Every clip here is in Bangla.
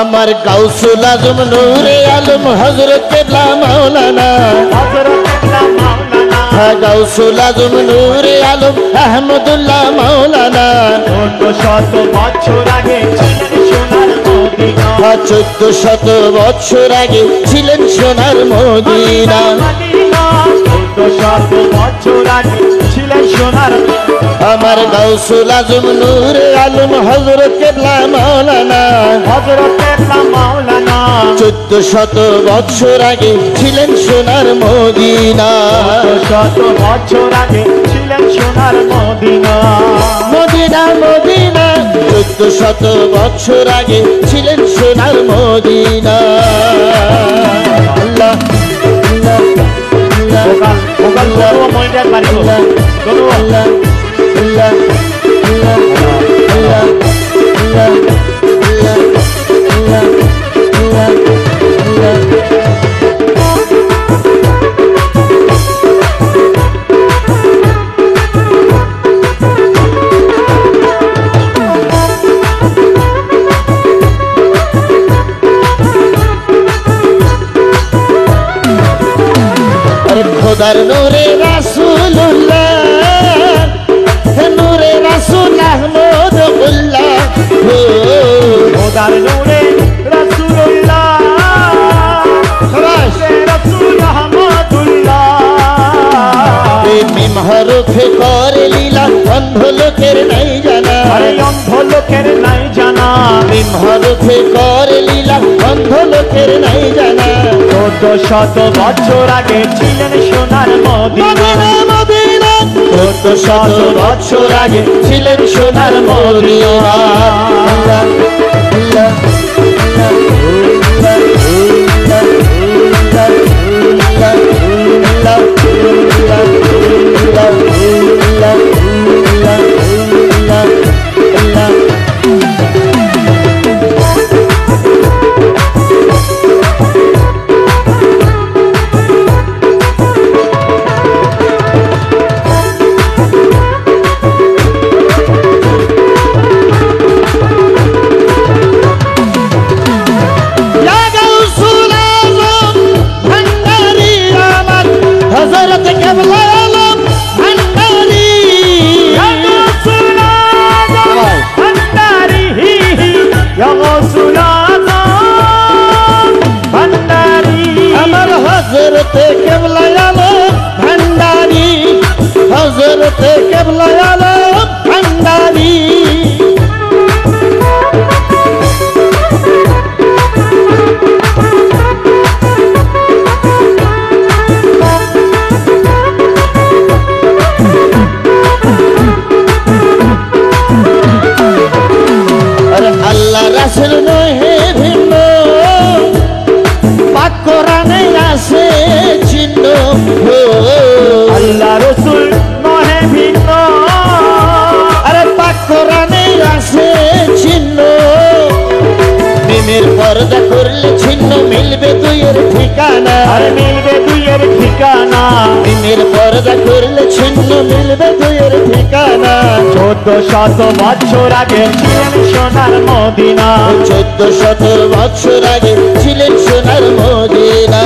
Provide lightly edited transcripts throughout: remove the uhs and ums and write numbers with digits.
আমার গাউসুল আজম নূরে আলম হযরত কেবলা মাওলানা গাউসুল আজম নূরে আলম আহমদুল্লাহ মাওলানা 1400 বছর আগে ছিলেন সোনার মদিনা 1400 বছর আগে ছিলেন সোনার মদিনা 1400 বছর আগে ছিলেন সোনার আমার গাউসুল আজম নূরে আলম হযরত কেবলা মাওলানা 1400 বছর আগে ছিলেন সোনার মদিনা 1400 বছর আগে ছিলেন সোনার মদিনা মদিনা মদিনা 1400 বছর আগে ছিলেন সোনার মদিনা আল্লাহ আল্লাহ আল্লাহ আল্লাহ আল্লাহ আল্লাহ আল্লাহ খোদার নূরে রাসূলুল্লাহ নূরে রাসূল আহমদুল্লাহ খোদার নূরে রাসূলুল্লাহ রাসূল আহমদুল্লাহ মিম হরফে করে লীলা অন্ধ লোকের নাই জানা আরে অন্ধ লোকের নাই জানা মিম হরফে করে লীলা অন্ধ লোকের নাই জানা 1400 বছর আগে ছিলেন সোনার মদিনা মদিনা 1400 বছর আগে ছিলেন সোনার মদিনা আল্লাহ আল্লাহ হযরতে কেবলা আলম ভান্ডারী হযরতে কেবলা আলম ভান্ডারী আরে আল্লাহ রাসূল নহে ভিন্ন পাক কোরআনে আছে চিহ্ন আল্লাহ রাসূল নহে ভিন্ন আরে পাক কোরআনে আছে চিহ্ন মিমের পর্দা করলে ছিন্ন মিলবে দুইয়ের ঠিকানা আরে মিলবে দুইয়ের ঠিকানা মিমের পর্দা করলে ছিন্ন মিলবে দুইয়ের ঠিকানা 1400 বছর আগে ছিলেন সোনার মদিনা 1400 বছর আগে ছিলেন সোনার মদিনা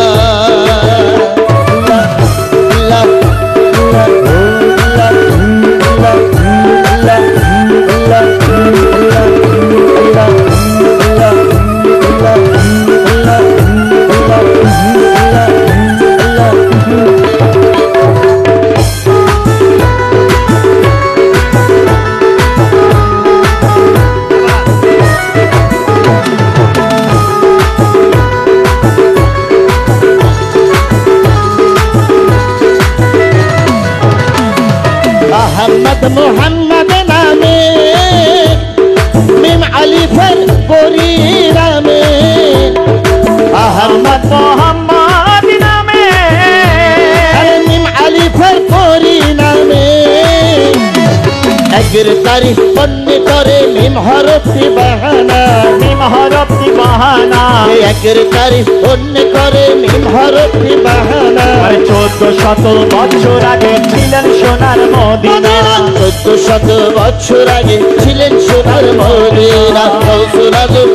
আহমদ মোহাম্মদ নামে মিম আলিফের পরি নামে আহমদ মোহাম্মদ নামে মিম আলিফের পরি নামে একের তারিখ পণ্যে করে মিম হরফি বাহানা মিম হরফি বাহানা একের তারিখ পণ্যে করে মিম হরফি বাহানা 1400 বছর আগে ছিলেন সোনার মদিনা 1400 বছর আগে ছিলেন সোনার মদিনা গাউসুল আজম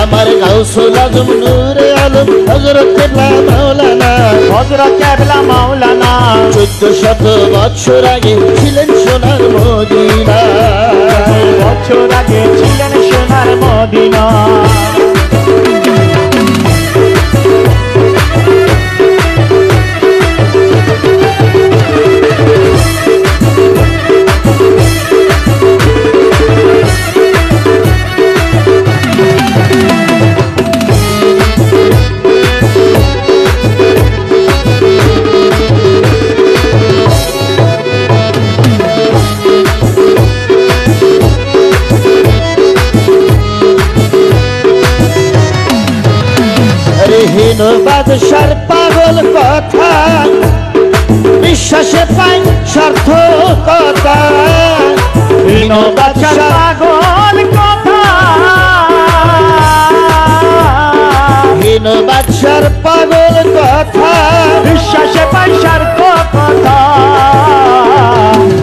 আমার গৌসুল আজম নূরে আলম হযরত কেবলা মাওলানা হযরত কেবলা মাওলানা 1400 বছর আগে ছিলেন সোনার মদিনা বছর আগে ছিলেন সোনার মদিনা হীন বাদশার পাগল কথা বিশ্বাসে পাই সার্থকতা হীন বাদশার পাগল কথা হীন বাদশার পাগল কথা বিশ্বাসে পাই সার্থকতা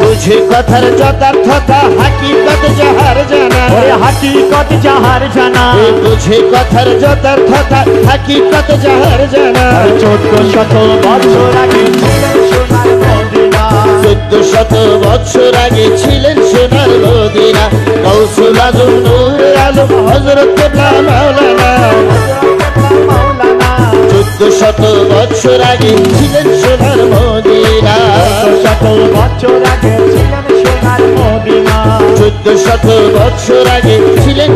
বুঝে কথার যথার্থতা হাকিকত যাহার জানা ওরে হাকিকত যাহার জানা বুঝে কথার যথার্থতা হাকিকত যাহার জানা 1400 বছর আগে ছিলেন সোনার মদিনা 1400 বছর আগে ছিলেন সোনার মদিনা গৌসুল আজম নূরে আলম হযরত কেবলা মাওলানা 1400 বছর আগে ছিলেন সোনার মদিনা 1400 বছর আগে ছিলেন সোনার মদিনা 1400 বছর আগে ছিলেন